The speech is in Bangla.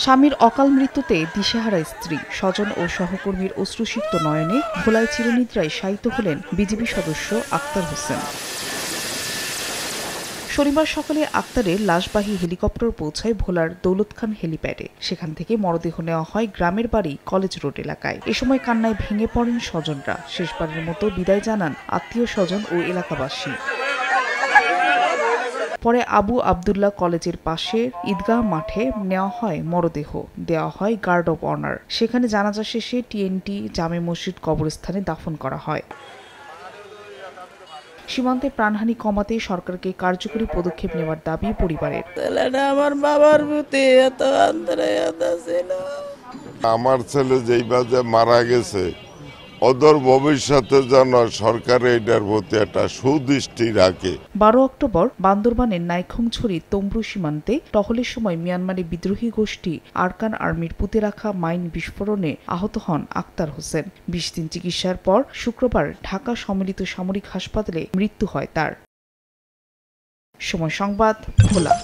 স্বামীর অকাল মৃত্যুতে দিশেহারা স্ত্রী, স্বজন ও সহকর্মীর অশ্রুসিক্ত নয়নে ভোলায় চিরনিদ্রায় শায়িত হলেন বিজিবি সদস্য আক্তার হোসেন। শনিবার সকালে আক্তারের লাশবাহী হেলিকপ্টার পৌঁছায় ভোলার দৌলত খান হেলিপ্যাডে। সেখান থেকে মরদেহ নেওয়া হয় গ্রামের বাড়ি কলেজ রোড এলাকায়। এ সময় কান্নায় ভেঙে পড়েন স্বজনরা। শেষবারের মতো বিদায় জানান আত্মীয় স্বজন ও এলাকাবাসী। পরে আবু আবদুল্লাহ কলেজের পাশের ঈদগাহ মাঠে নেওয়া হয় মরদেহ, দেওয়া হয় গার্ড অব অনার। সেখানে জানাজা শেষে টিএনটি জামে মসজিদ কবরস্থানে দাফন করা হয়। সীমান্তে প্রাণহানি কমাতে সরকারকে কার্যকরী পদক্ষেপ নেওয়ার দাবি পরিবারের। আমার বাবার প্রতি এত আন্তরিকতা ছিল। আমার ছেলে যেইভাবে মারা গেছে, অদূর ভবিষ্যতে যেন সরকার এটার প্রতি একটা সুদৃষ্টি রাখে। 12 অক্টোবর বান্দরবানের নাইখংছড়ি তম্বরু সীমান্তে টহলের সময় মিয়ানমারি বিদ্রোহী গোষ্ঠী আরকান আর্মির পুঁতে রাখা মাইন বিস্ফোরণে আহত হন আক্তার হোসেন। 20 দিন চিকিৎসার পর শুক্রবার ঢাকা সম্মিলিত সামরিক হাসপাতালে মৃত্যু হয় তার। সময় সংবাদ, ভোলা।